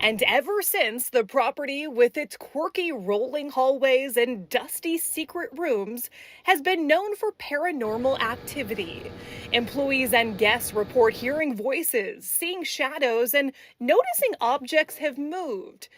And ever since, the property, with its quirky rolling hallways and dusty secret rooms, has been known for paranormal activity. Employees and guests report hearing voices, seeing shadows, and noticing objects have moved.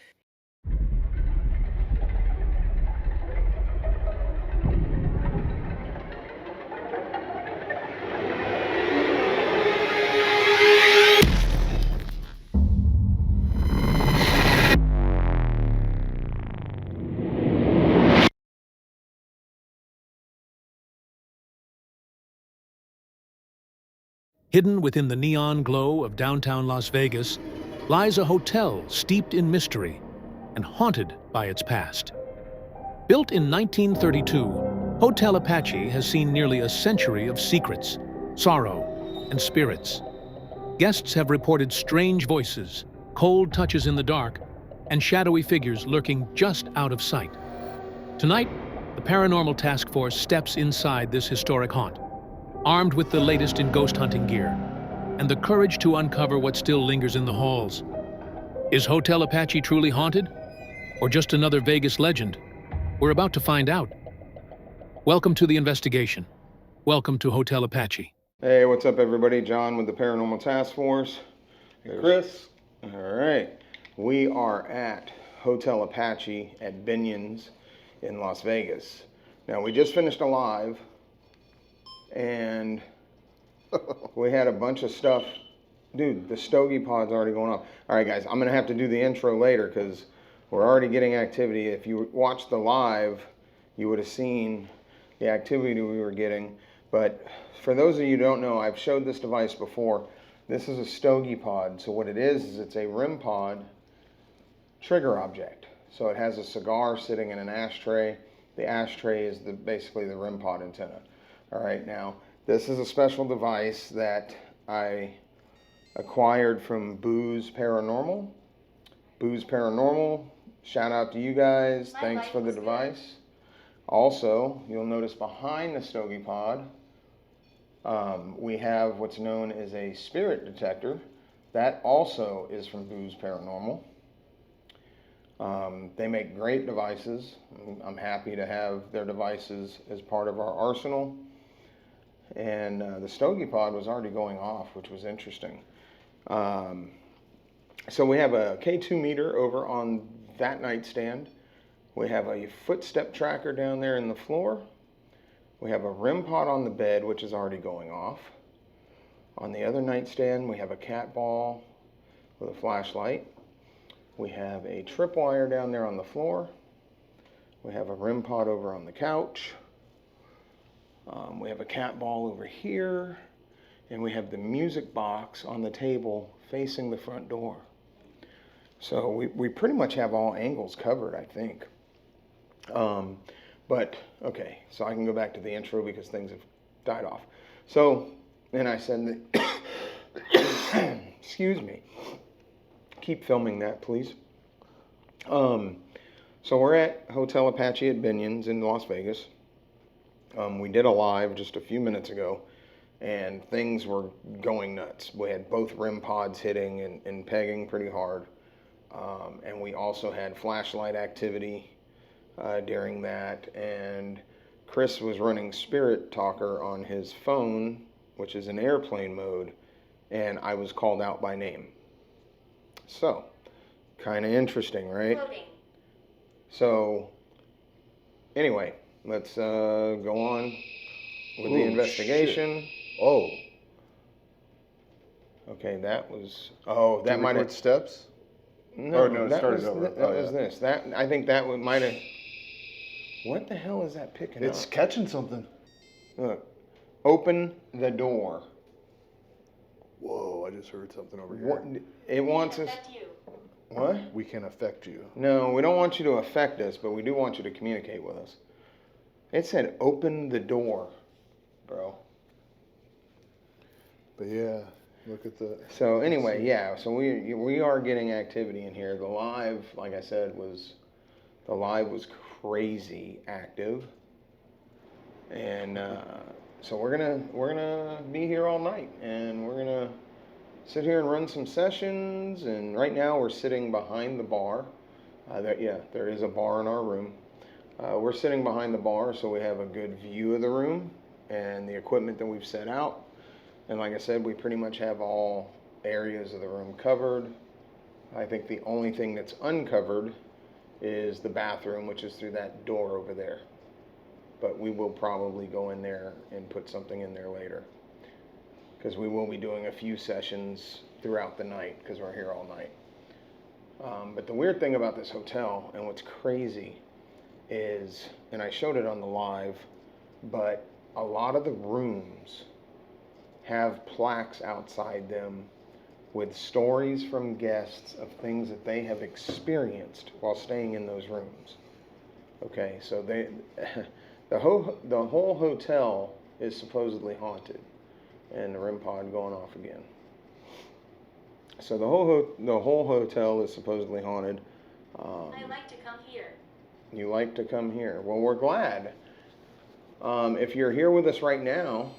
Hidden within the neon glow of downtown Las Vegas lies a hotel steeped in mystery and haunted by its past. Built in 1932, Hotel Apache has seen nearly a century of secrets, sorrow, and spirits. Guests have reported strange voices, cold touches in the dark, and shadowy figures lurking just out of sight. Tonight, the Paranormal Task Force steps inside this historic haunt, armed with the latest in ghost hunting gear and the courage to uncover what still lingers in the halls. Is Hotel Apache truly haunted, or just another Vegas legend? We're about to find out. Welcome to the investigation. Welcome to Hotel Apache. Hey, what's up, everybody? John with the Paranormal Task Force. Chris. All right. We are at Hotel Apache at Binion's in Las Vegas. Now, we just finished a live, and we had a bunch of stuff. Dude, the stogie pod's already going off. All right, guys, I'm going to have to do the intro later because we're already getting activity. If you watched the live, you would have seen the activity we were getting. But for those of you who don't know, I've showed this device before. This is a stogie pod. So what it is it's a REM pod trigger object. So it has a cigar sitting in an ashtray. The ashtray is basically the REM pod antenna. All right, now this is a special device that I acquired from Booze Paranormal. Booze Paranormal, shout out to you guys. Thanks for the device. Also, you'll notice behind the stogie pod, we have what's known as a spirit detector. That also is from Booze Paranormal. They make great devices. I'm happy to have their devices as part of our arsenal. And the stogie pod was already going off, which was interesting. So we have a K2 meter over on that nightstand. We have a footstep tracker down there in the floor. We have a REM pod on the bed, which is already going off. On the other nightstand, we have a cat ball with a flashlight. We have a tripwire down there on the floor. We have a REM pod over on the couch. We have a cat ball over here. And we have the music box on the table facing the front door. So we pretty much have all angles covered, I think. But, okay, so I can go back to the intro because things have died off. So, and I said that, excuse me, keep filming that, please. So we're at Hotel Apache at Binion's in Las Vegas. We did a live just a few minutes ago, and things were going nuts. We had both REM pods hitting and pegging pretty hard. And we also had flashlight activity during that, and Chris was running Spirit Talker on his phone, which is in airplane mode, and I was called out by name. So, kind of interesting, right? Loading. So, anyway, let's go on with the investigation. Shit. Oh. Okay, that was. Oh, that might have. Steps? No, Or no, it that started was over. that Oh, was yeah. this. That I think that might have. What the hell is that picking It's up? catching something. Look, open the door. Whoa, I just heard something over here. What, it wants us. That's you. What? We can affect you. No, we don't want you to affect us, but we do want you to communicate with us. It said open the door, bro. But yeah, look at the. So anyway, yeah. So we are getting activity in here. The live, like I said, was crazy active, and so we're gonna be here all night, and we're gonna sit here and run some sessions. And right now we're sitting behind the bar. There is a bar in our room. We're sitting behind the bar, so we have a good view of the room and the equipment that we've set out. And like I said, we pretty much have all areas of the room covered. I think the only thing that's uncovered is the bathroom, which is through that door over there. But we will probably go in there and put something in there later, because we will be doing a few sessions throughout the night because we're here all night. But the weird thing about this hotel, and what's crazy is, and I showed it on the live, but a lot of the rooms have plaques outside them with stories from guests of things that they have experienced while staying in those rooms. Okay, so the whole hotel is supposedly haunted, and the REM Pod going off again. So the whole hotel is supposedly haunted. I like to come here. You like to come here. Well, we're glad. If you're here with us right now,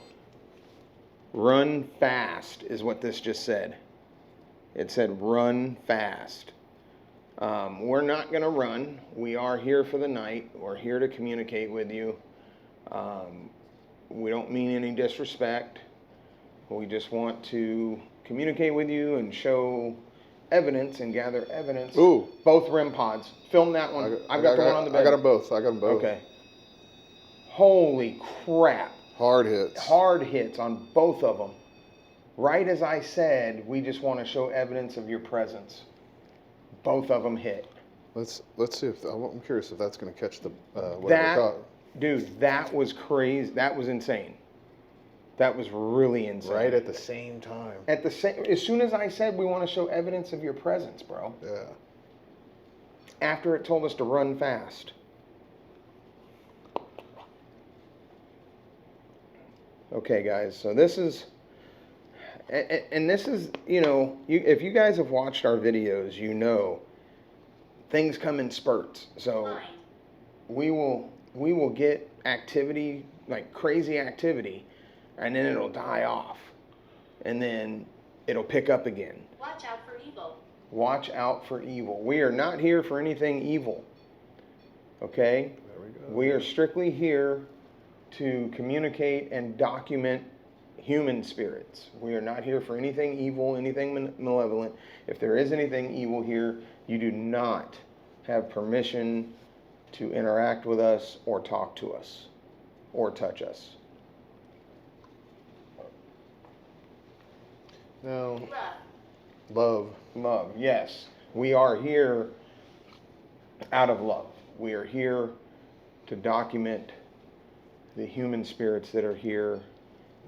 run fast is what this just said. It said run fast. We're not going to run. We are here for the night. We're here to communicate with you. We don't mean any disrespect. We just want to communicate with you and show evidence and gather evidence. Ooh. Both REM pods. Film that one. I've got the one on the bed. I got them both. Okay. Holy crap. Hard hits. Hard hits on both of them. Right as I said, we just want to show evidence of your presence. Both of them hit. Let's see if I'm curious if that's going to catch the whatever That, caught. dude, that was crazy. That was insane. That was really insane. Right at the same time. As soon as I said we want to show evidence of your presence, bro. Yeah. After it told us to run fast. Okay, guys. So this is, and this is, if you guys have watched our videos, you know, things come in spurts. So Mine. we will get activity, like crazy activity, and then it'll die off, and then it'll pick up again. Watch out for evil. Watch out for evil. We are not here for anything evil. Okay? There we go. We are strictly here to communicate and document human spirits. We are not here for anything evil, anything malevolent. If there is anything evil here, you do not have permission to interact with us or talk to us or touch us. Now, Love. Love, yes. We are here out of love. We are here to document the human spirits that are here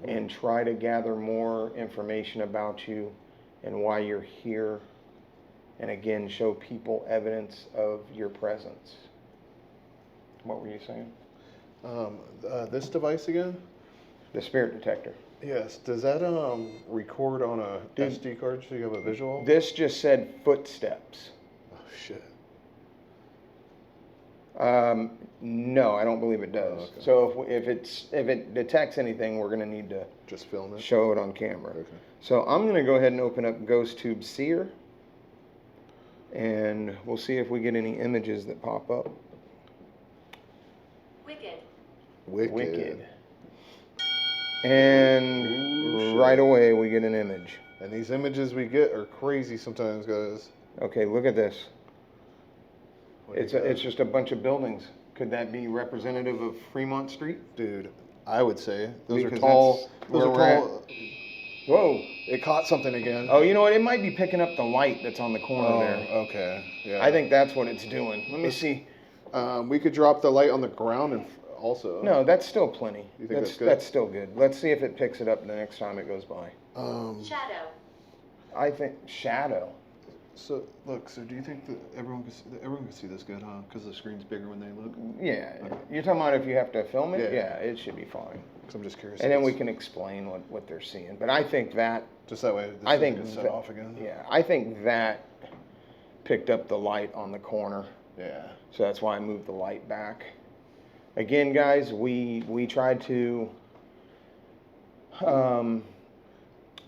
and try to gather more information about you and why you're here. And again, show people evidence of your presence. What were you saying? this device again? The spirit detector. Yes. Does that record on a Dude, SD card so you have a visual? This just said footsteps. Oh shit. No, I don't believe it does. Oh, okay. So if it detects anything, we're going to need to Just film it. show it on camera. Okay. So I'm going to go ahead and open up GhostTube Seer, and we'll see if we get any images that pop up. Wicked. Wicked. And Ooh, right shit. away we get an image. And these images we get are crazy sometimes, guys. Okay, look at this. What do you It's got? just a bunch of buildings. Could that be representative of Fremont Street? Dude, I would say those Because are tall. that's Those where are we're tall. Whoa. It caught something again. Oh, you know what? It might be picking up the light that's on the corner Oh, there. okay. Yeah. I think that's what it's doing. Let me see. we could drop the light on the ground and also. No, that's still plenty. You think that's good? That's still good. Let's see if it picks it up the next time it goes by. Shadow. I think shadow. So look. So do you think that everyone can see this good, huh? Because the screen's bigger when they look. Yeah. You're talking about if you have to film it? Yeah. Yeah, it should be fine. Because I'm just curious. And if then we it's- can explain what they're seeing. But I think that, Just that way. This I think doesn't get set that- off again. yeah, I think that picked up the light on the corner. Yeah. So that's why I moved the light back. Again, guys, we tried to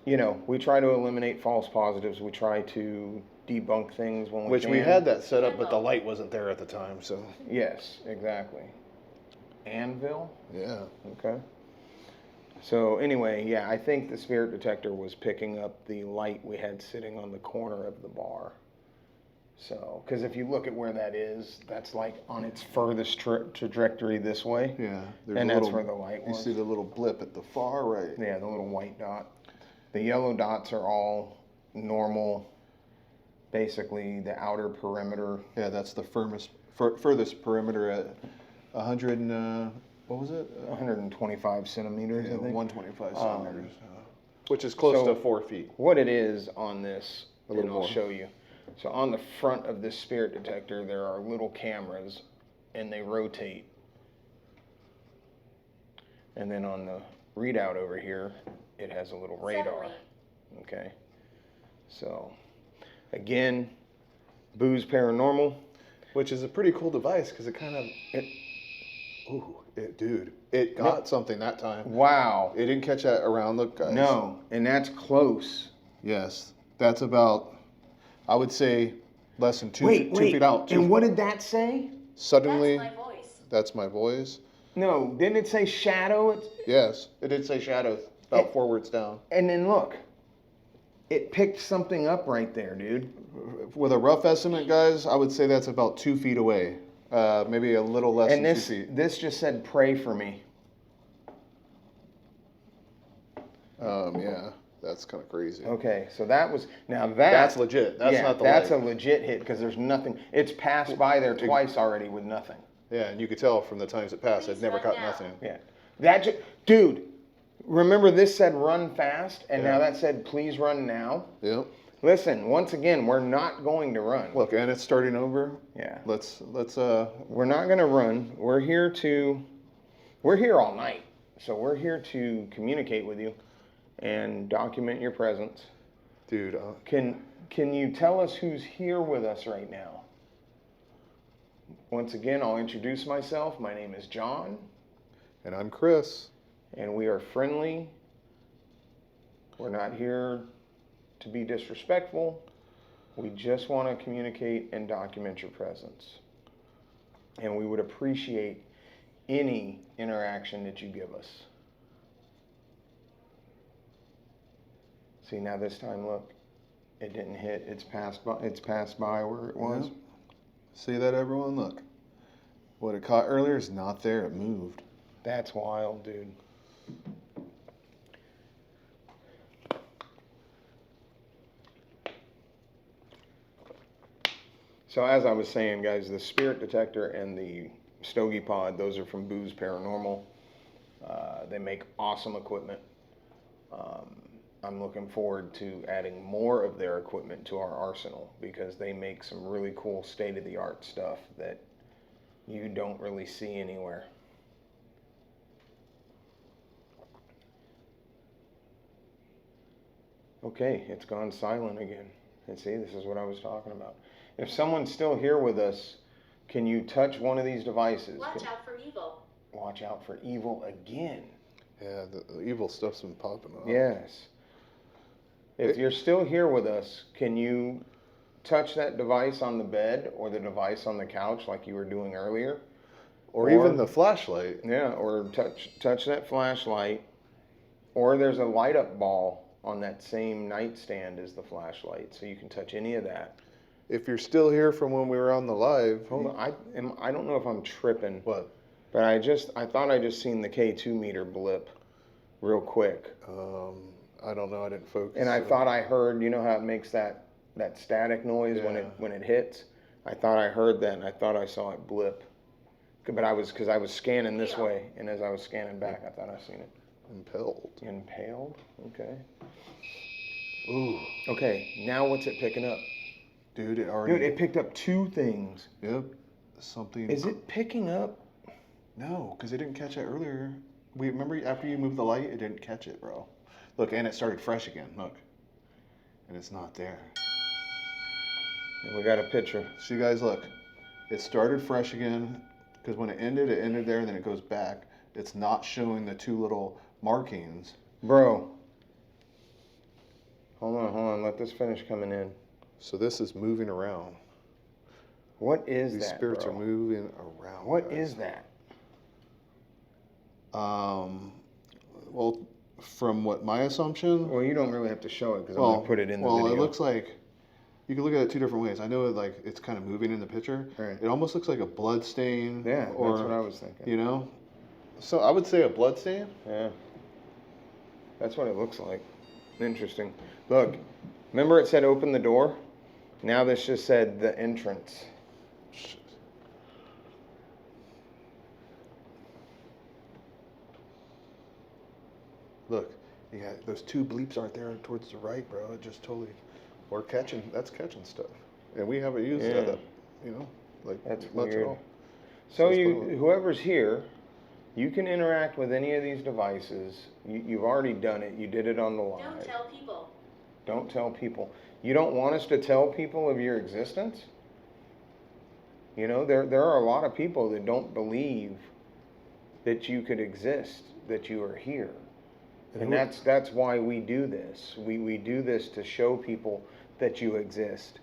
you know, we try to eliminate false positives. We try to debunk things when we Which can. we had that set up, but the light wasn't there at the time, so. Yes, exactly. Anvil? Yeah. Okay. So anyway, yeah, I think the spirit detector was picking up the light we had sitting on the corner of the bar. So, because if you look at where that is, that's like on its furthest trajectory this way. Yeah. And that's where the light was. You see the little blip at the far right. Yeah, the little white dot. The yellow dots are all normal, basically the outer perimeter. Yeah, that's the furthest perimeter at 100 and, what was it? 125 centimeters, Yeah, I think. 125 centimeters. Which is close to 4 feet. What it is on this, A little and I'll more. show you. So on the front of this spirit detector, there are little cameras, and they rotate. And then on the readout over here, it has a little radar. Okay. So, again, Boo's Paranormal. Which is a pretty cool device because it kind of, dude, it got something that time. Wow. It didn't catch that around. Look, guys. No, and that's close. Yes, that's about, I would say, less than 2 feet out. And what did that say? Suddenly, That's my voice. that's my voice. No, didn't it say shadow? Yes, it did say shadow, about 4 words down. And then look, it picked something up right there, dude. With a rough estimate, guys, I would say that's about 2 feet away. Maybe a little less And than this 2 feet. this just said pray for me. Yeah, that's kind of crazy. Okay, so that was That's legit. That's not the that's light. a legit hit because there's nothing. It's passed by there twice already with nothing. Yeah, and you could tell from the times it passed, it never caught nothing. Yeah, dude. Remember this said run fast, and Yeah. now that said please run now. Yep. Listen, once again, we're not going to run. Look, and it's starting over. Yeah. Let's We're not going to run. We're here all night. So we're here to communicate with you and document your presence. dude. Can you tell us who's here with us right now? Once again, I'll introduce myself. My name is John, And I'm Chris. and we are friendly. We're not here to be disrespectful. We just want to communicate and document your presence. And we would appreciate any interaction that you give us. See, now this time, look, it didn't hit. It's passed by where it was. Yep. See that, everyone? Look. What it caught earlier is not there. It moved. That's wild, dude. So as I was saying, guys, the spirit detector and the Stogie Pod, those are from Boo's Paranormal. They make awesome equipment. I'm looking forward to adding more of their equipment to our arsenal because they make some really cool state-of-the-art stuff that you don't really see anywhere. Okay, it's gone silent again. And see, this is what I was talking about. If someone's still here with us, can you touch one of these devices? Watch out for evil. Watch out for evil again. Yeah, the evil stuff's been popping up. Yes. If you're still here with us, can you touch that device on the bed or the device on the couch like you were doing earlier? Or even the flashlight. Yeah, or touch that flashlight. Or there's a light up ball on that same nightstand as the flashlight, so you can touch any of that. If you're still here from when we were on the live. Hold on, I don't know if I'm tripping. What? But I thought I just seen the K2 meter blip real quick. I don't know. I didn't focus. And I thought I heard, you know how it makes that static noise when it hits? I thought I heard that, and I thought I saw it blip. But because I was scanning this way, and as I was scanning back, I thought I seen it. Impelled. Impaled? Okay. Ooh. Okay, now what's it picking up? Dude, it already. Dude, it picked up two things. Yep. Something. Is it picking up? No, because it didn't catch it earlier. We remember after you moved the light, it didn't catch it, bro. Look, and it started fresh again. Look. And it's not there. And we got a picture. So you guys look. It started fresh again because when it ended there, and then it goes back. It's not showing the two little markings. Bro, Hold on. Let this finish coming in. So this is moving around. What is These that, spirits bro? are moving around. What guys. is that? Well, from what my assumption, Well, you don't really have to show it because I'm well, gonna put it in the well, video. it looks like you can look at it two different ways. I know like it's kind of moving in the picture. Right. It almost looks like a blood stain. Yeah, or, that's what I was thinking. You know, so I would say a blood stain. Yeah. That's what it looks like. Interesting. Look, remember it said open the door? Now this just said the entrance. Look, you got those two bleeps aren't there towards the right, bro. It just totally, that's catching stuff, and we haven't used that, you know, like That's much weird. at all. So it's you, probably- whoever's here, you can interact with any of these devices. You've already done it. You did it on the Don't live. tell people. Don't tell people. You don't want us to tell people of your existence? You know, there are a lot of people that don't believe that you could exist, that you are here. And that's why we do this. We do this to show people that you exist.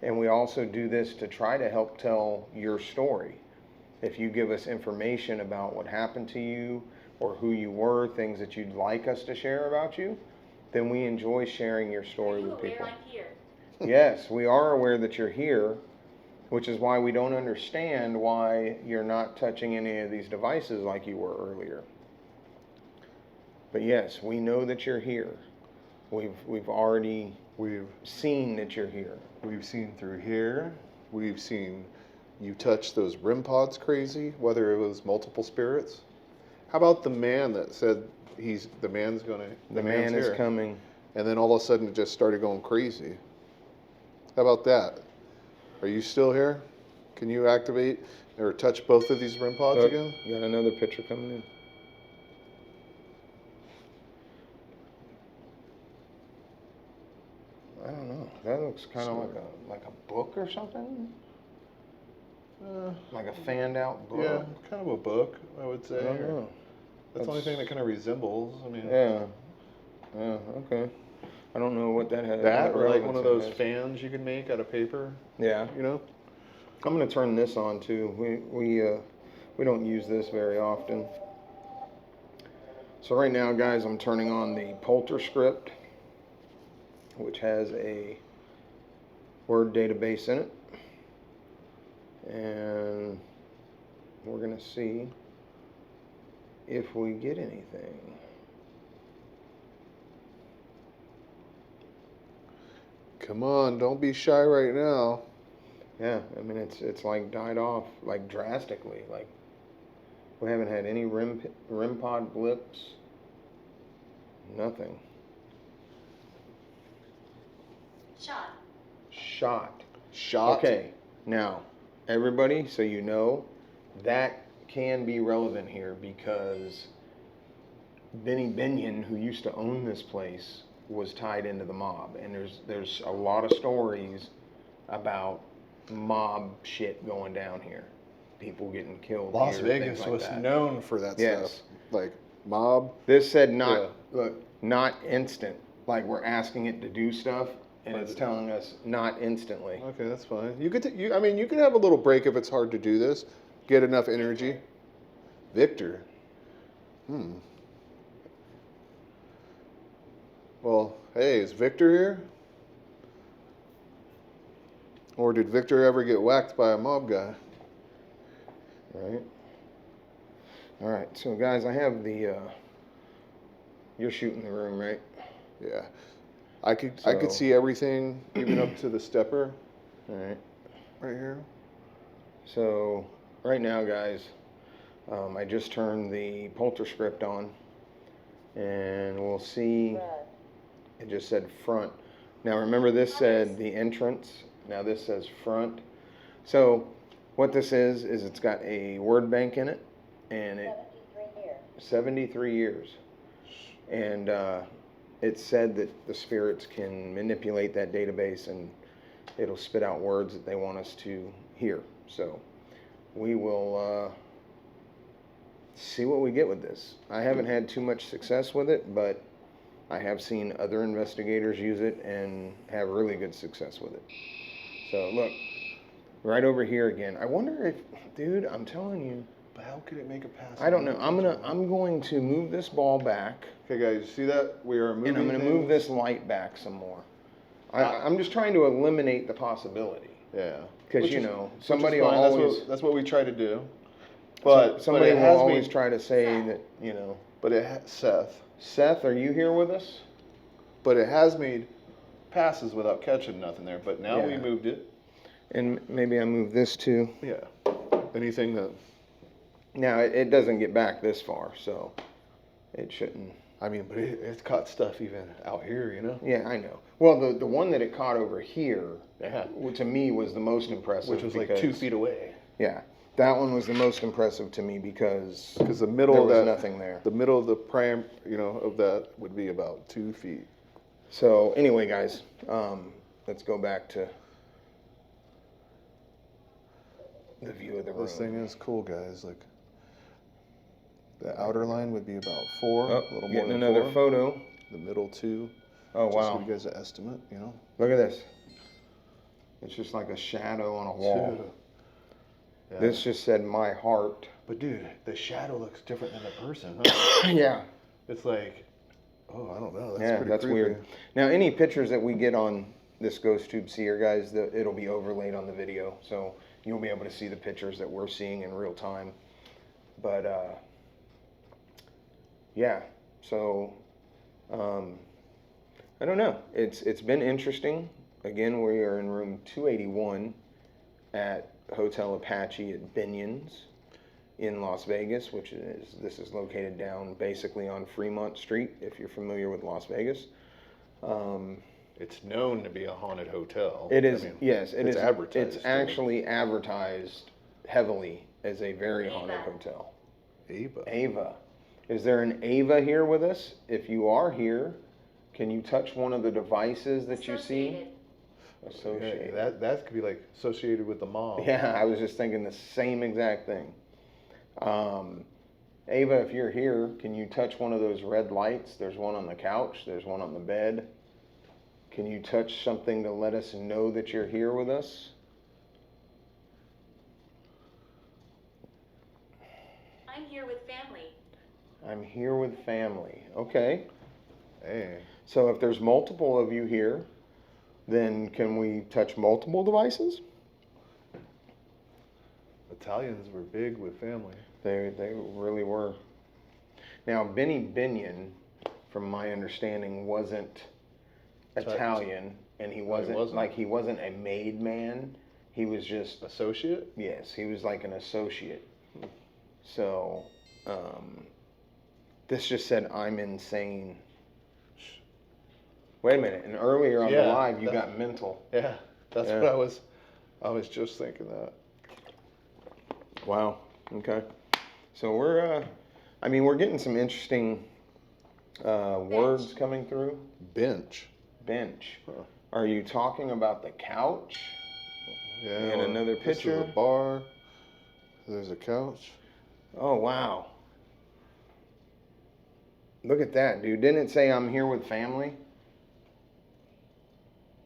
And we also do this to try to help tell your story. If you give us information about what happened to you or who you were, things that you'd like us to share about you, then we enjoy sharing your Are story you with aware people. I'm here? Yes, we are aware that you're here, which is why we don't understand why you're not touching any of these devices like you were earlier. But yes, we know that you're here. We've already seen that you're here. We've seen through here. We've seen you touch those REM pods crazy, whether it was multiple spirits. How about the man that said the man's Man is here, coming. and then all of a sudden it just started going crazy. How about that? Are you still here? Can you activate or touch both of these REM pods Look, again? got another picture coming in. I don't know. That looks kind of like a book or something. Like a fanned out book. Yeah, kind of a book, I would say. I don't know. That's the only thing that kind of resembles. I mean, Yeah. Yeah. Okay. I don't know what that has. that what or like one relevance of it those has. fans you can make out of paper. Yeah. You know. I'm gonna turn this on too. We don't use this very often. So right now, guys, I'm turning on the Polter script, which has a word database in it, and we're gonna see if we get anything. Come on, don't be shy right now. Yeah, I mean it's like died off like drastically. Like we haven't had any REM pod blips. Nothing. Shot. Shot. Okay, now everybody, so you know, that can be relevant here because Binion, who used to own this place, was tied into the mob, and there's a lot of stories about mob shit going down here, people getting killed. Las here, Vegas things like was that. known for that Yes. stuff. Like mob. This said not Yeah. look not instant. Like we're asking it to do stuff, and it's telling us not instantly. Okay, that's fine. You could. I mean, you could have a little break if it's hard to do this. Get enough energy. Victor. Well, hey, is Victor here? Or did Victor ever get whacked by a mob guy? Right. All right. So guys, I have the. You're shooting the room, right? Yeah. I could see everything, even up to the stepper. All right. Right here. So right now, guys, I just turned the Polter script on, and we'll see. It just said front. Now remember, this said the entrance. Now this says front. So what this is it's got a word bank in it, and 73 years. And it said that the spirits can manipulate that database, and it'll spit out words that they want us to hear. So we will see what we get with this. I haven't had too much success with it, but I have seen other investigators use it and have really good success with it. So look, right over here again. I wonder if, dude, I'm telling you, But how could it make a pass? I don't know. I'm going to move this ball back, Okay, guys, you see that? We are moving. and I'm going to move this light back some more. I'm just trying to eliminate the possibility. Yeah. Because, Which you is- know, which is somebody will fine. always, That's what we try to do. But somebody it will has always made, try to say that, you know, Seth, are you here with us? but it has made passes without catching nothing there. But now we Yeah. moved it. And maybe I move this too. Yeah. Anything that, Now, it doesn't get back this far, so it shouldn't. I mean, but it's caught stuff even out here, you know? Yeah, I know. Well, the one that it caught over here, Yeah. to me, was the most impressive. Which was like 2 feet away. Yeah, that one was the most impressive to me because Because the middle there of was that, nothing there. the middle of the prime, of that would be about 2 feet. So anyway, guys, let's go back to the view of the room. This thing is cool, guys. Like, the outer line would be about 4, Oh, a little more getting than another 4. photo. The middle 2. Oh, Just wow. to give you guys an estimate, Look at this. It's just like a shadow on a wall. 2. Yeah. This just said my heart. But dude, the shadow looks different than the person. Huh? Yeah. It's like, oh, I don't know. That's Yeah, pretty that's creepy. weird. Now, any pictures that we get on this Ghost Tube Seer, guys, it'll be overlaid on the video, so you'll be able to see the pictures that we're seeing in real time. But yeah, so I don't know. It's been interesting. Again, we are in room 281 at Hotel Apache at Binion's in Las Vegas, this is located down basically on Fremont Street, if you're familiar with Las Vegas. It's known to be a haunted hotel. It is, I mean, yes, it it's is. advertised. It's actually advertised heavily as a very haunted hotel. Ava. Ava. Is there an Ava here with us? If you are here, can you touch one of the devices that you see? Associated. Yeah, that could be like associated with the mom. Yeah, I was just thinking the same exact thing. Ava, if you're here, can you touch one of those red lights? There's one on the couch. There's one on the bed. Can you touch something to let us know that you're here with us? I'm here with family. I'm here with family. Okay. Hey. So if there's multiple of you here, then can we touch multiple devices? Italians were big with family. They really were. Now, Binion, from my understanding, wasn't Italian, and he wasn't a made man. He was just Associate? yes, he was like an associate. So, this just said I'm insane. Wait a minute, and earlier on the Yeah, live you got mental. Yeah, that's Yeah. what I was just thinking that. Wow. Okay. So we're getting some interesting words coming through. Bench. Bench. Huh. Are you talking about the couch? Yeah. And another This is picture. a bar. There's a couch. Oh, wow. Look at that, dude. Didn't it say I'm here with family?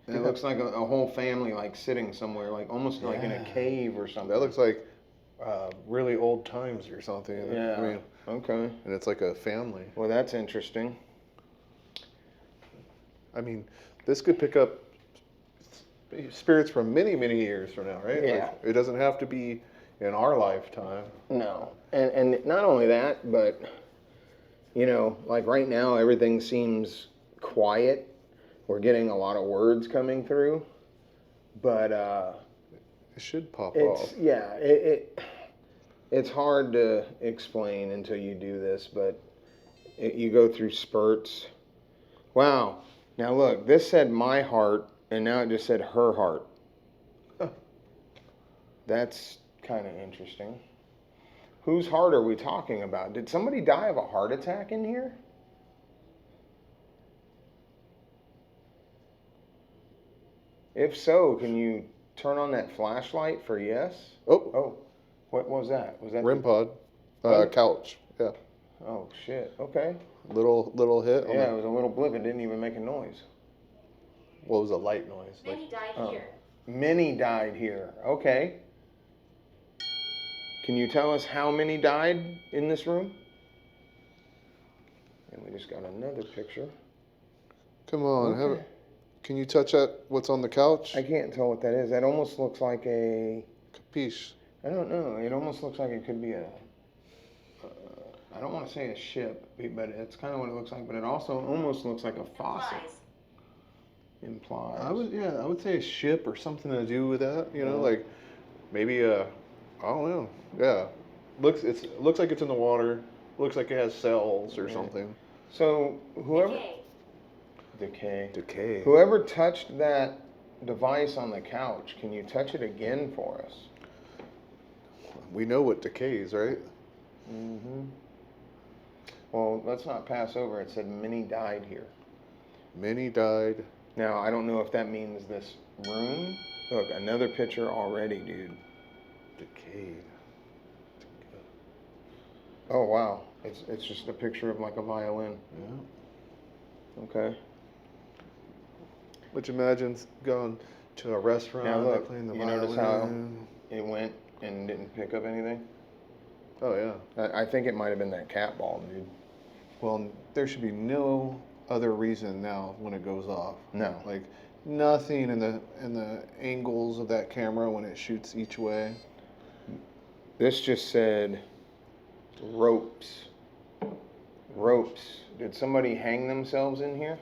And it Yeah. looks like a whole family like sitting somewhere, like almost like in a Yeah. cave or something. That looks like really old times or something. Yeah. I mean, Okay. and it's like a family. Well, that's interesting. I mean, this could pick up spirits from many, many years from now, right? Yeah. Like, it doesn't have to be in our lifetime. No. And not only that, but, you know, like right now, everything seems quiet. We're getting a lot of words coming through. But It should pop it's, off. yeah, it's hard to explain until you do this, but you go through spurts. Wow. Now look, this said my heart, and now it just said her heart. Huh. That's kind of interesting. Whose heart are we talking about? Did somebody die of a heart attack in here? If so, can you turn on that flashlight for yes? Oh, Oh, what was that? Was that REM Pod. Oh. Couch. Yeah. Oh shit. Okay. Little hit. On Yeah, the, it was a little blip. It didn't even make a noise. what was a light noise? Many died Oh. here. Many died here. Okay. Can you tell us how many died in this room? And we just got another picture. Come on, Okay. can you touch that? What's on the couch? I can't tell what that is. That almost looks like a. Capiche. I don't know. It almost looks like it could be a. I don't want to say a ship, but it's kind of what it looks like. But it also almost looks like a faucet. Implies. I would say a ship or something to do with that. You know, Yeah. like maybe I don't know. Yeah, looks like it's in the water. Looks like it has cells or Yeah. something. So whoever. Decay. Decay. Whoever touched that device on the couch, can you touch it again for us? We know what decays, right? Mm-hmm. Well, let's not pass over. It said many died here. Many died. Now, I don't know if that means this room. Look, another picture already, dude. Decayed. Oh, wow. It's just a picture of like a violin. Yeah. Okay. Which imagines going to a restaurant, Now they're look, playing the you violin. notice how it went and didn't pick up anything? Oh yeah. I think it might have been that cat ball, dude. Well, there should be no other reason now when it goes off. No. Like nothing in the angles of that camera when it shoots each way. This just said ropes. Ropes. Did somebody hang themselves in here?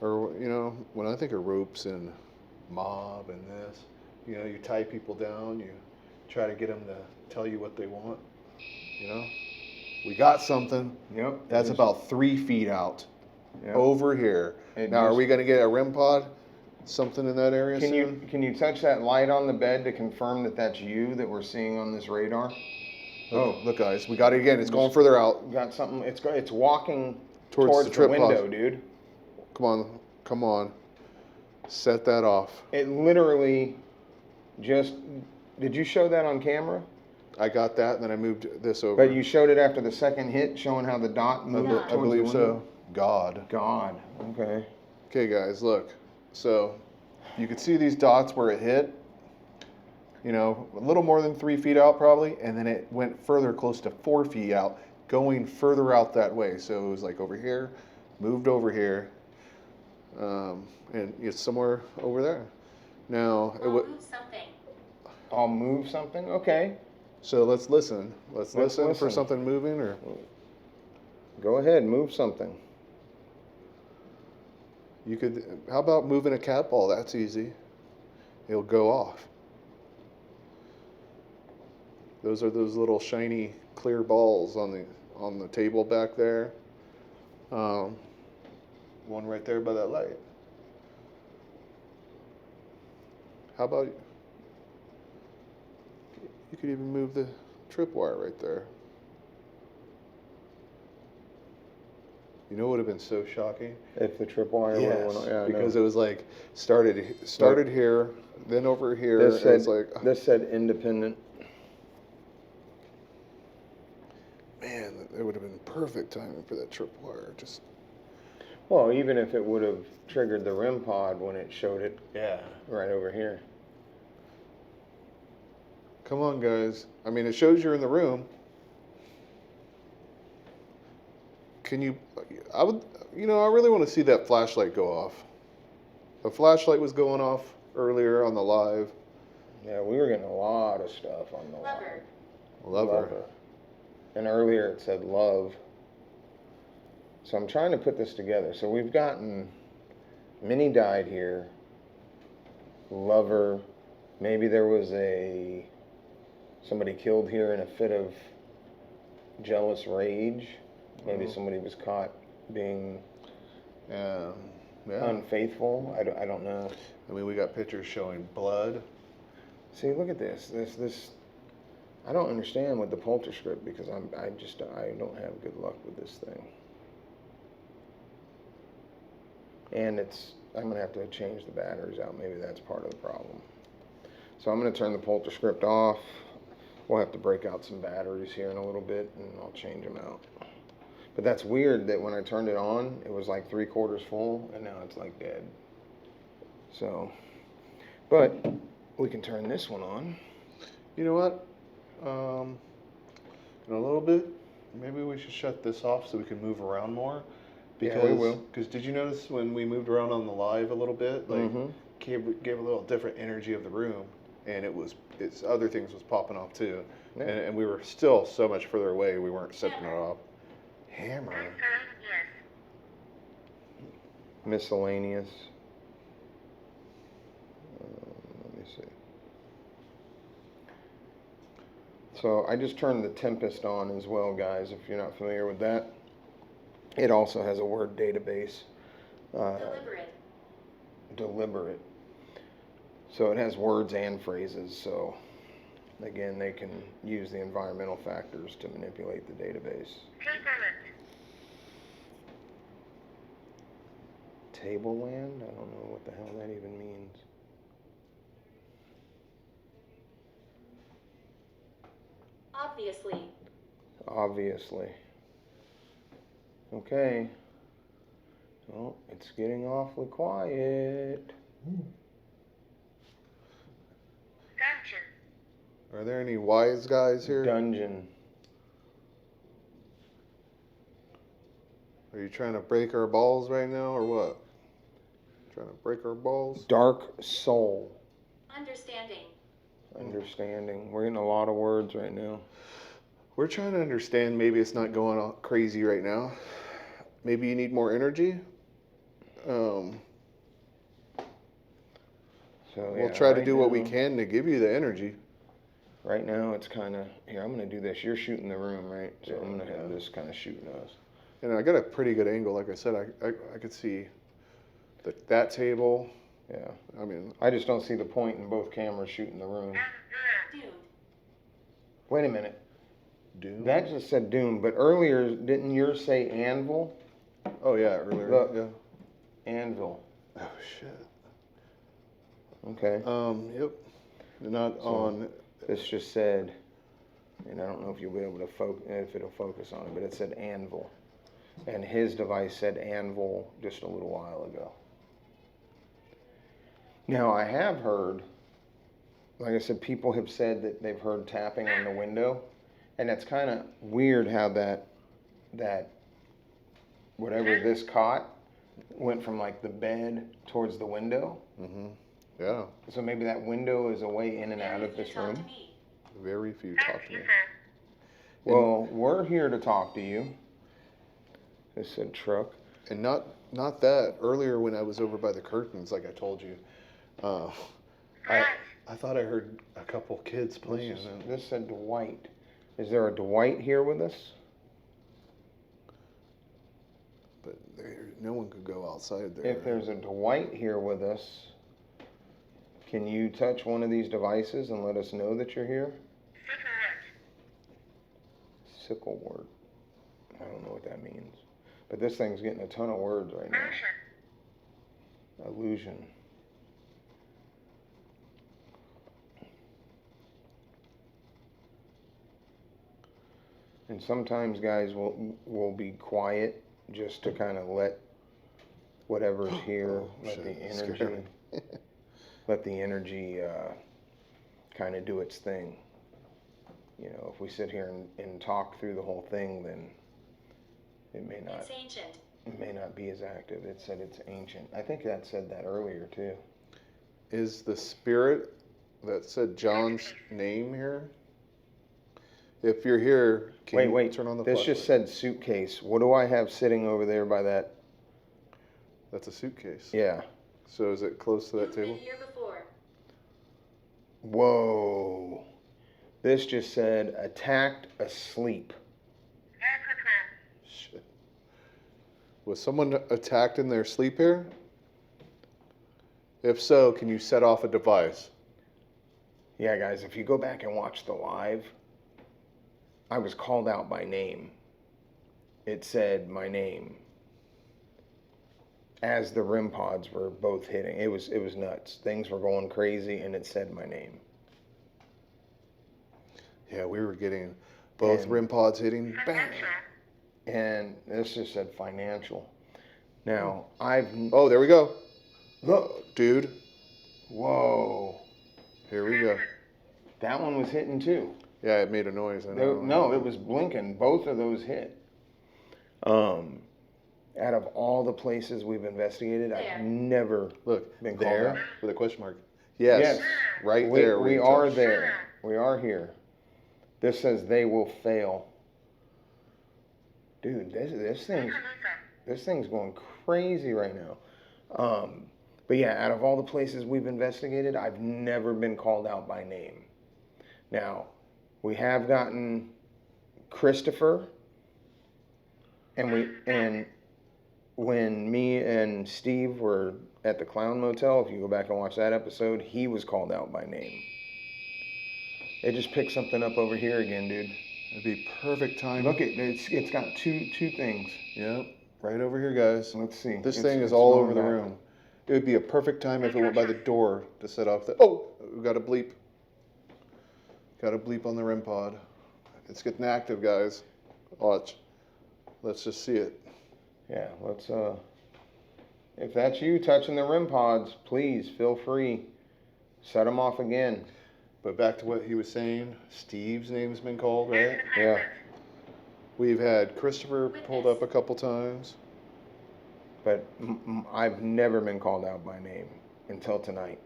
Or when I think of ropes and mob and this, you tie people down, you try to get them to tell you what they want. We got something. Yep. That's about 3 feet out. Yep. Over here. Now, are we going to get a REM pod? Something in that area soon? Can you touch that light on the bed to confirm that that's you that we're seeing on this radar? Look, guys, we got it again. It's going further out. Got something. It's walking Towards the trip window, pod. dude. Come on. Set that off. It literally just. Did you show that on camera? I got that, and then I moved this over. But you showed it after the second hit, showing how the dot moved towards I believe the window? so. God. God. Okay. Okay, guys, look. So you could see these dots where it hit. A little more than 3 feet out probably, and then it went further, close to 4 feet out, going further out that way. So it was like over here, moved over here, and it's somewhere over there. Now I'll move something. I'll move something. Okay. So let's listen. Let's listen for listen. something moving, or Go ahead, move something. you could. How about moving a cat ball? That's easy. It'll go off. Those are those little shiny clear balls on the table back there. One right there by that light. How about you could even move the tripwire right there. You know what would have been so shocking? If the tripwire went on. Yeah, because no. it was like started here, then over here. This It was said, like, this said independent. man, it would have been perfect timing for that tripwire. Just Well, even if it would have triggered the REM pod when it showed it yeah. right over here. Come on, guys. I mean, it shows you're in the room. Can you? I would. I really want to see that flashlight go off. The flashlight was going off earlier on the live. Yeah, we were getting a lot of stuff on the Lever. Lover. And earlier it said love. So I'm trying to put this together. So we've gotten Minnie died here. Lover. Maybe there was somebody killed here in a fit of jealous rage. Maybe somebody was caught being Yeah. unfaithful. I don't know. I mean, we got pictures showing blood. See, look at this. This. I don't understand with the polterscript because I don't have good luck with this thing. And I'm gonna have to change the batteries out. Maybe that's part of the problem. So I'm gonna turn the polterscript off. We'll have to break out some batteries here in a little bit, and I'll change them out. But that's weird that when I turned it on, it was like 3/4 full, and now it's like dead. So, but we can turn this one on. You know what? In a little bit, maybe we should shut this off so we can move around more. Yeah, we will. Because did you notice when we moved around on the live a little bit, like Mhm. gave a little different energy of the room, and it's other things was popping off too, Yeah. and we were still so much further away we weren't setting it off. Hammer. Miscellaneous. Let me see. So I just turned the Tempest on as well, guys, if you're not familiar with that. It also has a word database. Deliberate. Deliberate. So it has words and phrases. So again, they can use the environmental factors to manipulate the database. Tableland? I don't know what the hell that even means. Obviously. Obviously. Okay. Well, it's getting awfully quiet. Are there any wise guys here? Dungeon. Are you trying to break our balls right now, or what? Trying to break our balls? Dark soul. Understanding. Understanding. We're getting a lot of words right now. We're trying to understand. Maybe it's not going all crazy right now. Maybe you need more energy. So We'll try to do what we can to give you the energy. Right now, it's kind of here. I'm gonna do this. You're shooting the room, right? So Yeah, I'm gonna have yeah. this kind of shooting us. And I got a pretty good angle. Like I said, I could see that table. Yeah. I mean, I just don't see the point in both cameras shooting the room. Dude. Wait a minute. Doom. That just said Doom, but earlier didn't yours say Anvil? Oh yeah, earlier. Look. Yeah. Anvil. Oh shit. Okay. Yep. Not So, on. This just said, and I don't know if you'll be able to if it'll focus on it, but it said Anvil, and his device said Anvil just a little while ago. Now I have heard, like I said, people have said that they've heard tapping on the window, and it's kind of weird how that whatever this cot went from like the bed towards the window. Mm-hmm. Yeah. So maybe that window is a way in and out of You this talk room. to me. Very few talk to me. Well, we're here to talk to you. It said truck. And not that. Earlier when I was over by the curtains, like I told you, I thought I heard a couple kids playing. This said Dwight. Is there a Dwight here with us? But no one could go outside there. If there's a Dwight here with us, can you touch one of these devices and let us know that you're here? Sickle word. I don't know what that means. But this thing's getting a ton of words right now. Illusion. And sometimes guys will be quiet just to kind of let whatever's here, let the energy, let the energy kind of do its thing. You know, if we sit here and talk through the whole thing, then it may not. It's ancient. It may not be as active. It said it's ancient. I think that said that earlier too. Is the spirit that said John's name here? If you're here, can you turn on the This flashlight? just said suitcase. What do I have sitting over there by that? That's a suitcase. Yeah. So is it close to that You've table? been here before. Whoa. This just said attacked asleep. Shit. Was someone attacked in their sleep here? If so, can you set off a device? Yeah, guys, if you go back and watch the live, I was called out by name. It said my name as the REM pods were both hitting. It was nuts. Things were going crazy, and it said my name. Yeah, we were getting both And- REM pods hitting. Bang. And this just said financial. Now, I've. Oh, there we go. Look. Dude, Whoa. here we go. That one was hitting too. Yeah, it made a noise. I know. No, it was blinking. Both of those hit. Out of all the places we've investigated, There. I've never Look, been called there out. with a question mark. Yes, right we, there. where We you are touched. there. We are here. This says they will fail. Dude, this thing's going crazy right now. But yeah, out of all the places we've investigated, I've never been called out by name. Now, we have gotten Christopher, and when me and Steve were at the Clown Motel, if you go back and watch that episode, he was called out by name. It just picked something up over here again, dude. It'd be perfect time. Look, it's got two things. Yep, right over here, guys. Let's see. This It's- thing is it's all going over the back. room. It would be a perfect time if it went by the door to set off the. Oh, we got a bleep. Got a bleep on the REM pod. It's getting active, guys. Watch. Let's just see it. Yeah, let's if that's you touching the REM pods, please feel free. Set them off again. But back to what he was saying. Steve's name's been called, right? Yeah. We've had Christopher pulled up a couple times. But I've never been called out by name until tonight.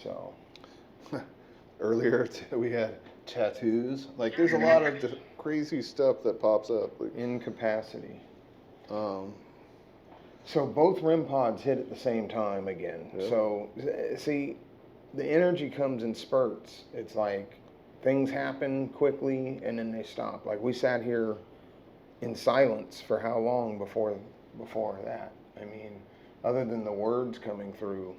So, Earlier, we had tattoos. Like, there's a lot of just crazy stuff that pops up. Like, incapacity. um, So both REM pods hit at the same time again. Yeah. So, see, the energy comes in spurts. It's like things happen quickly and then they stop. Like we sat here in silence for how long before that? I mean, other than the words coming through,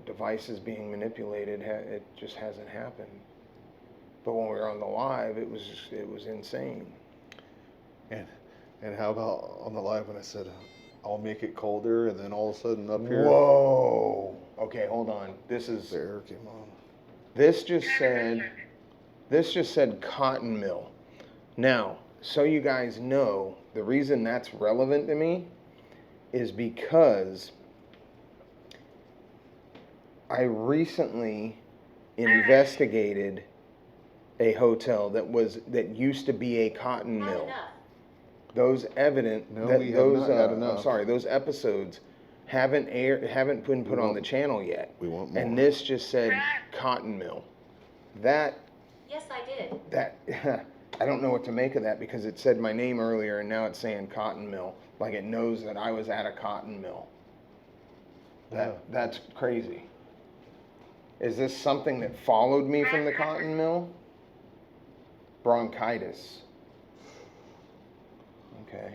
devices being manipulated, it just hasn't happened. But when we were on the live, it was insane. and how about on the live when I said, I'll make it colder, and then all of a sudden up here, Whoa. Okay, hold on. the air came on. This just said cotton mill. Now, so you guys know, the reason that's relevant to me is because I recently investigated a hotel that used to be a cotton Not mill. enough. Those those episodes haven't been put on the channel yet. We want more. And this just said cotton mill. That Yes, I did. I don't know what to make of that because it said my name earlier and now it's saying cotton mill, like it knows that I was at a cotton mill. That's crazy. Is this something that followed me from the cotton mill? Bronchitis. Okay.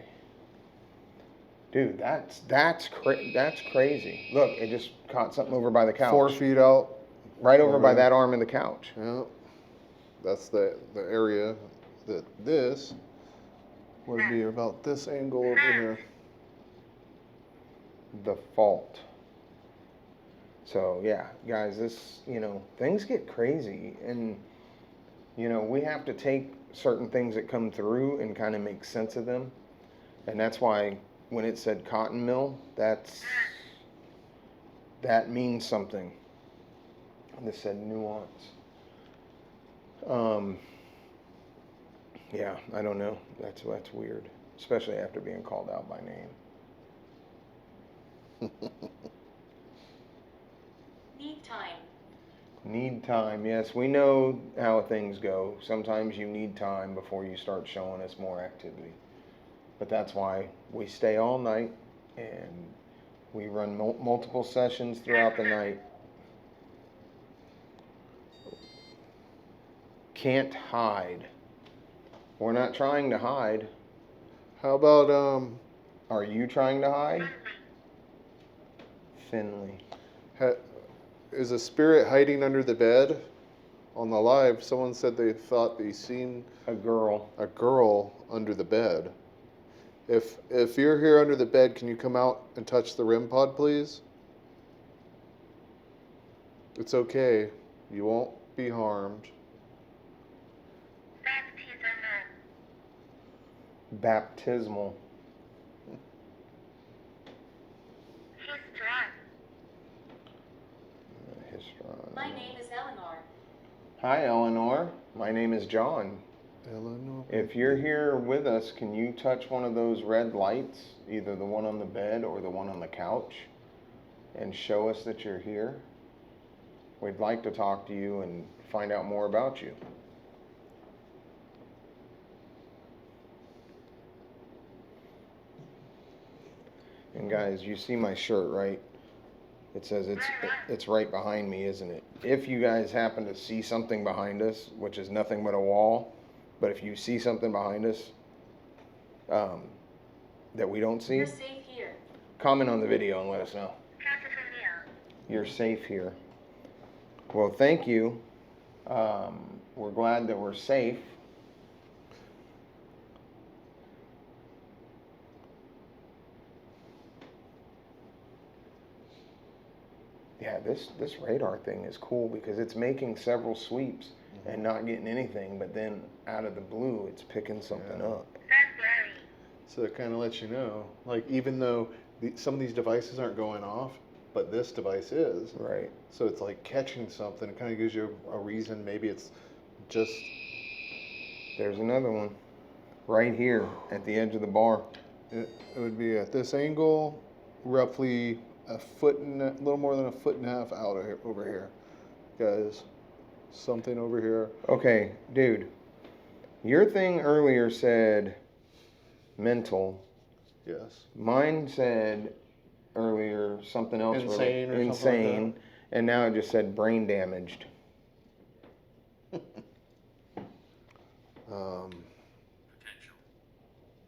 Dude, that's crazy. Look, it just caught something over by the couch. 4 feet out. Right over by that arm of the couch. Yeah, that's the area that this would be about this angle over here. The fault. So yeah, guys, things get crazy, and we have to take certain things that come through and kind of make sense of them, and that's why when it said cotton mill, that means something. And this said nuance. Yeah, I don't know. That's weird, especially after being called out by name. Need time. Need time, yes. We know how things go. Sometimes you need time before you start showing us more activity. But that's why we stay all night and we run multiple sessions throughout the night. Can't hide. We're not trying to hide. How about Are you trying to hide? Finley. is a spirit hiding under the bed? On the live, someone said they thought they seen A girl. a girl under the bed. If you're here under the bed, can you come out and touch the REM pod, please? It's okay. You won't be harmed. Baptismal. Histron. My name is Eleanor. Hi, Eleanor. My name is John. Eleanor. If you're here with us, can you touch one of those red lights, either the one on the bed or the one on the couch, and show us that you're here? We'd like to talk to you and find out more about you. And guys, you see my shirt, right? It says it's right behind me, isn't it? If you guys happen to see something behind us, which is nothing but a wall, but if you see something behind us that we don't see, You're safe here. comment on the video and let us know. You're safe here. Well, thank you. We're glad that we're safe. Yeah, this radar thing is cool because it's making several sweeps and not getting anything, but then out of the blue, it's picking something up. So it kind of lets you know, like even though some of these devices aren't going off, but this device is. Right. So it's like catching something. It kind of gives you a reason. Maybe it's just. There's another one right here at the edge of the bar. It would be at this angle, roughly a little more than a foot and a half out of here, over here, guys. Something over here. Okay, dude. Your thing earlier said mental. Yes. Mine said earlier something else. Insane or something like insane, and now it just said brain damaged.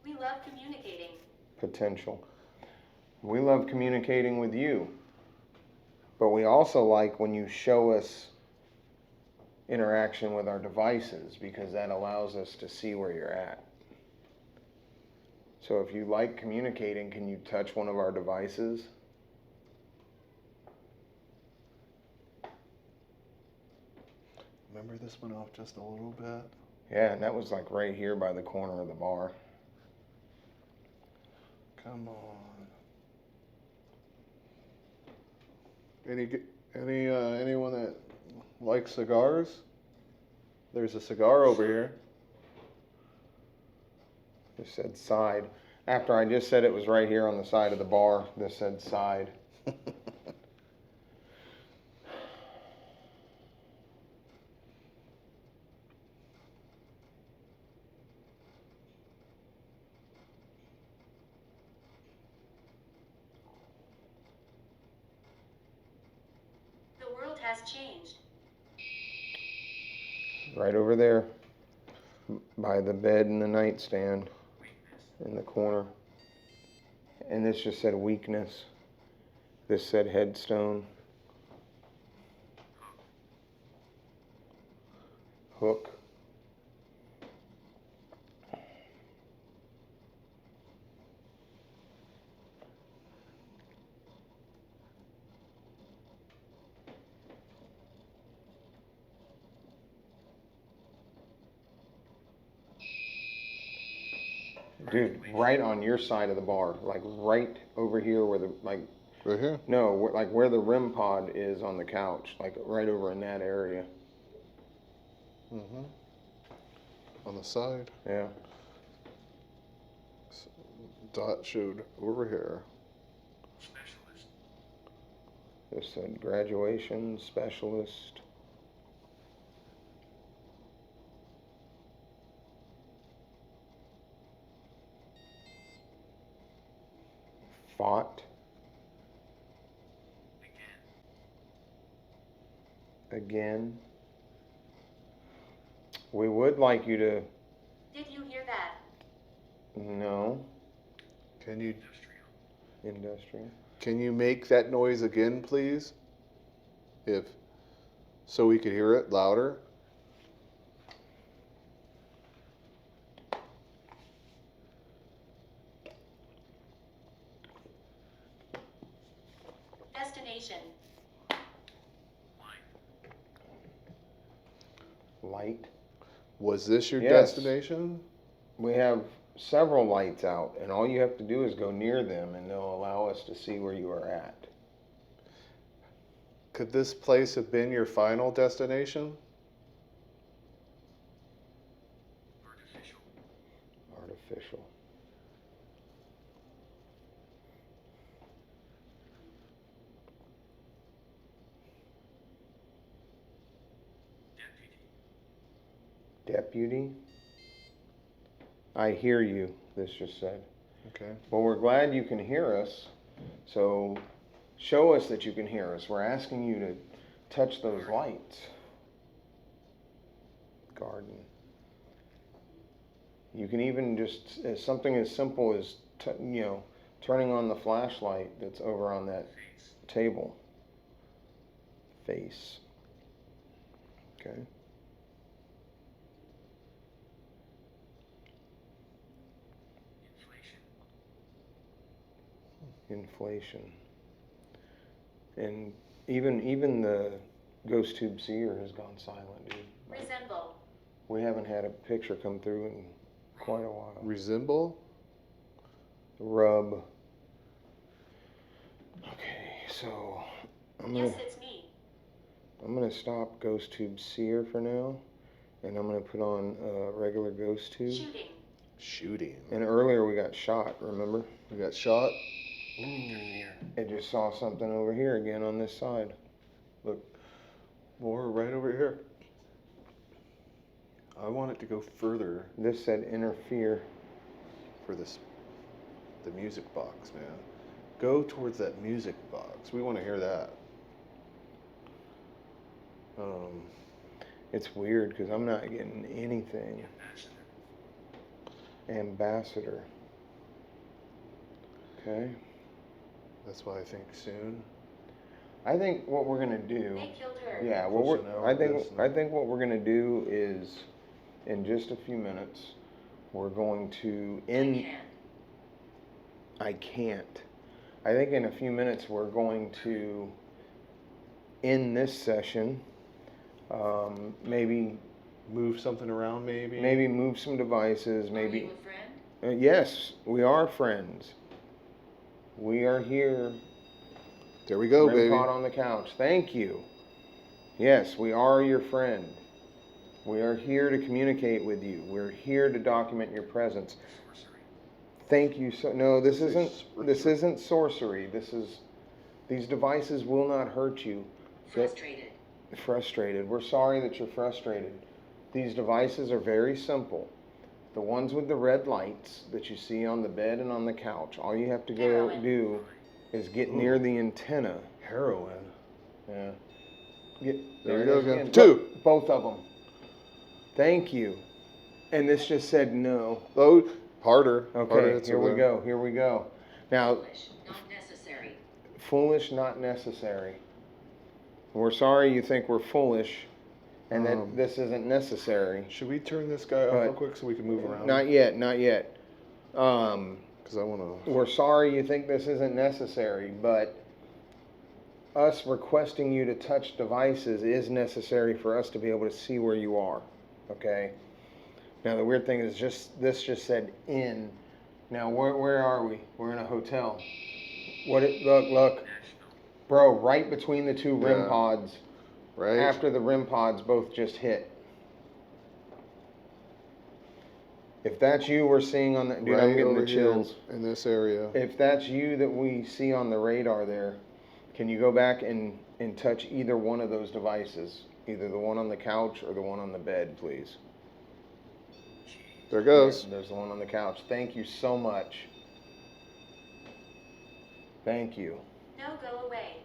We love communicating. Potential. We love communicating with you, but we also like when you show us interaction with our devices because that allows us to see where you're at. So if you like communicating, can you touch one of our devices? Remember this went off just a little bit? Yeah, and that was like right here by the corner of the bar. Come on. Anyone that likes cigars? There's a cigar over here. This said side. After I just said it was right here on the side of the bar, this said side. The world has changed. Right over there by the bed and the nightstand in the corner. And this just said weakness. This said headstone. Hook. Dude, right on your side of the bar, like right over here where the, like, Right here? no, like where the REM pod is on the couch, like right over in that area. Mm-hmm. On the side. Yeah. Dot showed over here. This said graduation specialist. Fought. Again. We would like you to. Did you hear that? No. Can you Industrial. Can you make that noise again, please? So we could hear it louder. Destination. light. Was this your Yes. destination? We have several lights out, and all you have to do is go near them, and they'll allow us to see where you are at. Could this place have been your final destination? Artificial. Deputy? I hear you, this just said. Okay. Well, we're glad you can hear us, so show us that you can hear us. We're asking you to touch those lights. Garden. You can even just, as something as simple as, turning on the flashlight that's over on that table. Face. Okay. Inflation. And even the ghost tube seer has gone silent, dude. Resemble. We haven't had a picture come through in quite a while. Resemble? Rub. Okay, so Yes, it's me. I'm gonna stop ghost tube seer for now, and I'm gonna put on regular ghost tube. Shooting. Shooting. And earlier we got shot, remember? We got shot. I just saw something over here again on this side. Look, more right over here. I want it to go further This said interfere. for the music box, man. Go towards that music box. We want to hear that. It's weird because I'm not getting anything. Ambassador. Okay. That's why I think soon. I think what we're gonna do. They killed her. Yeah. I think what we're gonna do is, in just a few minutes, we're going to end. I can't. I think in a few minutes we're going to end this session. Maybe Move something around, maybe. maybe move some devices. Are Maybe. you a friend? Yes, we are friends. We are here. There we go, REM baby. Pod on the couch. Thank you. Yes, we are your friend. We are here to communicate with you. We're here to document your presence. Thank you. So no, this isn't sorcery. These devices will not hurt you. Frustrated. We're sorry that you're frustrated. These devices are very simple. The ones with the red lights that you see on the bed and on the couch, all you have to go Heroin. do is get near the antenna. Heroin. Yeah. There we go it is again. Two. Both of them. Thank you. And this just said no. Oh, harder. Okay, Harder, it's here we over. go. Here we go. Now, Not necessary. foolish, not necessary. We're sorry you think we're foolish and that this isn't necessary. Should we turn this guy off But- real quick so we can move around? Not yet, not yet. Because I want to. We're sorry you think this isn't necessary, but us requesting you to touch devices is necessary for us to be able to see where you are. Okay? Now the weird thing is this just said in. Now where are we? We're in a hotel. Look. Bro, right between the two REM Yeah. pods. Right? After the REM pods both just hit. If that's you we're seeing on the dude, right I'm getting over the chills. here in this area. If that's you that we see on the radar there, can you go back and touch either one of those devices? Either the one on the couch or the one on the bed, please. There it goes. There's the one on the couch. Thank you so much. Thank you. No, go away.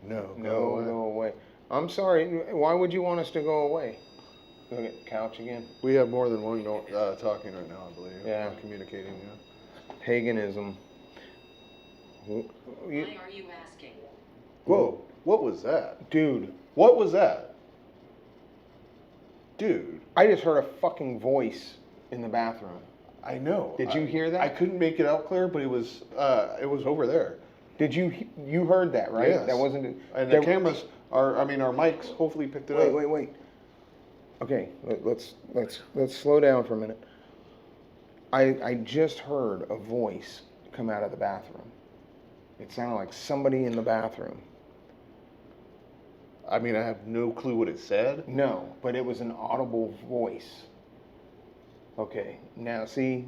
No, Go away. I'm sorry. Why would you want us to go away? Look at the couch again. We have more than one talking right now, I believe. Yeah. Communicating, yeah. Paganism. Why are you asking? Whoa, what was that? Dude, What was that? Dude, I just heard a fucking voice in the bathroom. I know. Did you hear that? I couldn't make it out clear, but it was over there. Did you heard that, right? Yes. That wasn't. And the cameras, our mics hopefully picked it up. Wait. Okay, let's slow down for a minute. I just heard a voice come out of the bathroom. It sounded like somebody in the bathroom. I mean, I have no clue what it said. No, but it was an audible voice. Okay, now see,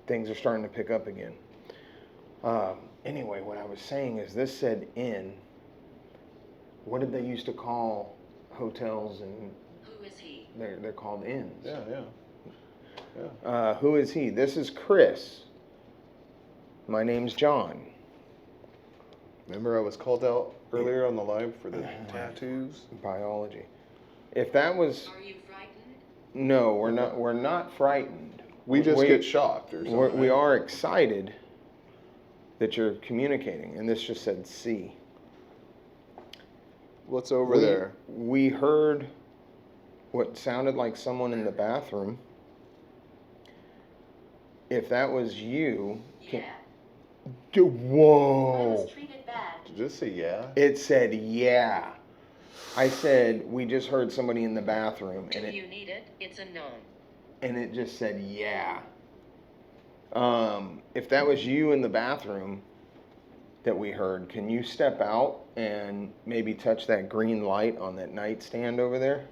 things are starting to pick up again. Anyway, what I was saying is this said inn. What did they used to call hotels? And Who is he? they're called inns. Yeah. Who is he? This is Chris. My name's John. Remember I was called out earlier on the live for the tattoos? Biology. If that was Are you frightened? no, we're not. We're not frightened. We just get shocked or something. We are excited that you're communicating, and this just said C. What's over there? We heard what sounded like someone in the bathroom. If that was you, Yeah. I whoa! was treated bad. Did it say yeah? It said yeah. I said we just heard somebody in the bathroom, Do and you need it? It's a known. it just said yeah. If that was you in the bathroom that we heard, can you step out and maybe touch that green light on that nightstand over there?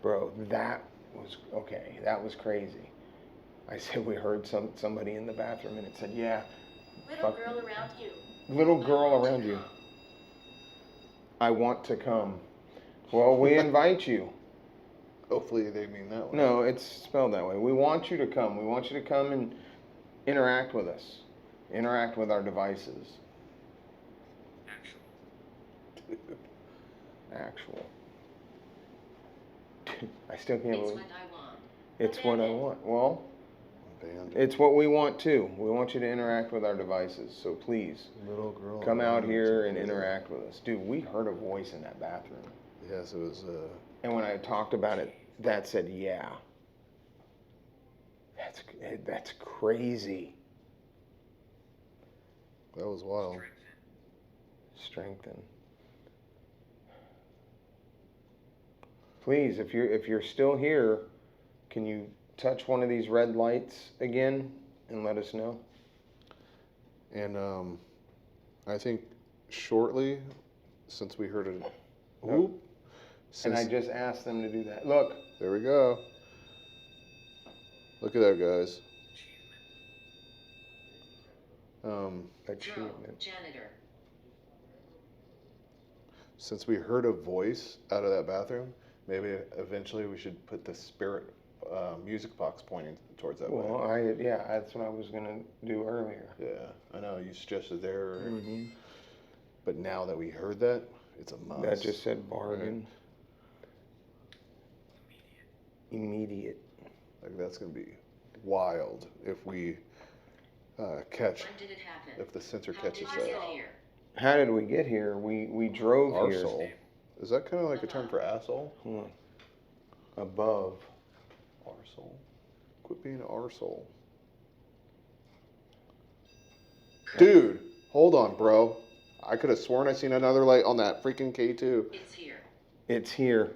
Bro, that was okay. That was crazy. I said we heard somebody in the bathroom, and it said yeah. Little girl around you. Little girl around you. I want to come. Well, we invite you. Hopefully they mean that way. No, it's spelled that way. We want you to come. We want you to come and interact with us. Interact with our devices. Actual. I still can't It's believe what I want. it's what I want. Well, Band. it's what we want too. We want you to interact with our devices. So please Little girl. come out here and interact with us. Dude, we heard a voice in that bathroom. Yes, it was. And when I talked about it, that said yeah. That's crazy. That was wild. Strengthen. Please, if you're still here, can you touch one of these red lights again and let us know? And I think shortly, since we heard it. Whoop. And I just asked them to do that. Look. There we go. Look at that, guys. Achievement. Janitor. Since we heard a voice out of that bathroom, maybe eventually we should put the spirit music box pointing towards that way. Well, that's what I was gonna do earlier. Yeah, I know you suggested there, Mm-hmm. but now that we heard that, it's a must. That just said bargain. Immediate. Like that's gonna be wild if we catch. When did it happen? If the sensor How catches did you that. get here? How did we get here? We drove here. Arsehole. Is that kind of like a term for asshole? Hold on. Above. Arsehole. Quit being an arsehole. Dude, hold on, bro. I could have sworn I seen another light on that freaking K2. It's here. It's here.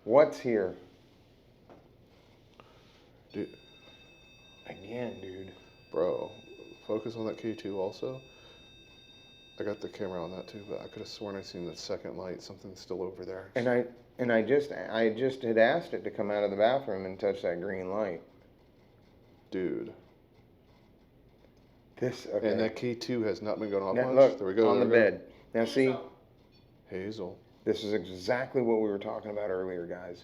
What's here? Dude, Again, dude. bro, focus on that K2 also. I got the camera on that too, but I could have sworn I seen the second light. Something's still over there. And I just had asked it to come out of the bathroom and touch that green light. Dude. Okay. And that K2 has not been going off Now, much. look, There we go. on the there we go. bed. Now see, Hazel. Hazel. this is exactly what we were talking about earlier, guys.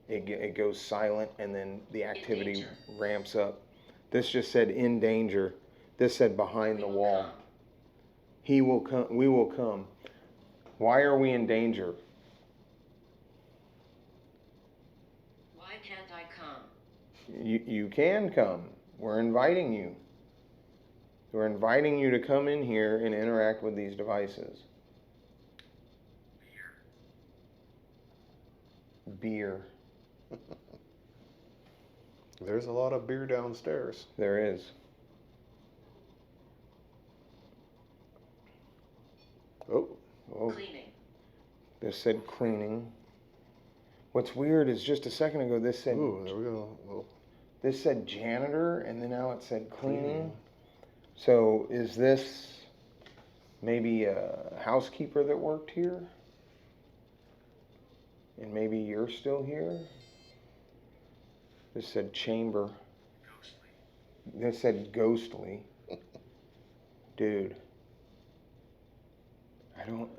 It goes silent and then the activity danger. ramps up. This just said in danger. This said behind the We will wall. come. He will come. We will come. Why are we in danger? Why can't I come? You can come. We're inviting you. We're inviting you to come in here and interact with these devices. Beer. There's a lot of beer downstairs. There is. Oh, Oh, Cleaning. This said cleaning. What's weird is just a second ago this said Ooh, there we go. Well, this said janitor, and then now it said cleaning. So is this maybe a housekeeper that worked here? And maybe you're still here? This said chamber. This said ghostly. Dude. I don't...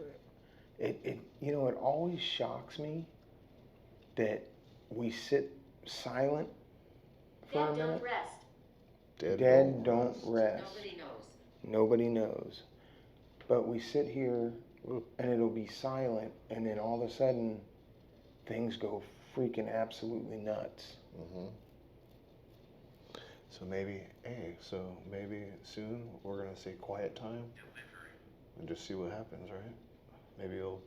It you know, it always shocks me that we sit silent for a Dead minute. don't rest. Dead don't rest. Nobody knows. Nobody knows. But we sit here and it'll be silent, and then all of a sudden things go freaking absolutely nuts. Mm-hmm. So maybe soon we're gonna say quiet time and just see what happens, right? Maybe you'll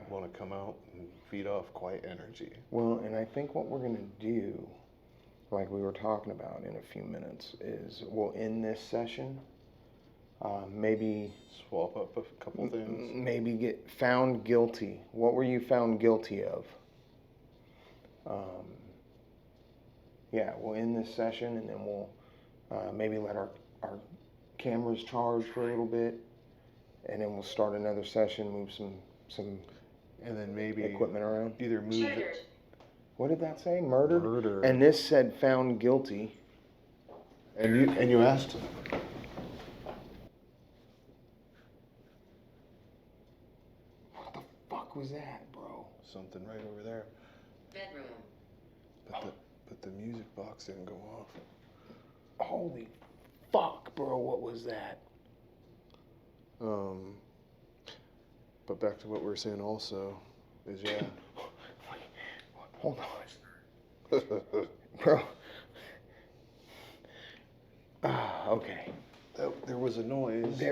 want to come out and feed off quiet energy. Well, and I think what we're gonna do, like we were talking about in a few minutes, is we'll end this session. Maybe swap up a couple things. Maybe get found guilty. What were you found guilty of? Yeah, we'll end this session, and then we'll maybe let our cameras charge for a little bit, and then we'll start another session, move some and then maybe equipment around. Either move Murdered. What did that say? Murdered? Murder. And this said found guilty. And you asked. What the fuck was that, bro? Something right over there. Bedroom. But the music box didn't go off. Holy fuck, bro, what was that? But back to what we were saying also is Hold on. Bro. Okay. There was a noise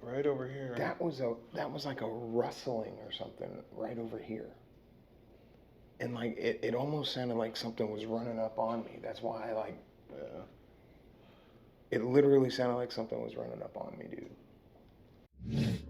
right over here. That was like a rustling or something right over here. And like it almost sounded like something was running up on me. That's why it literally sounded like something was running up on me, dude.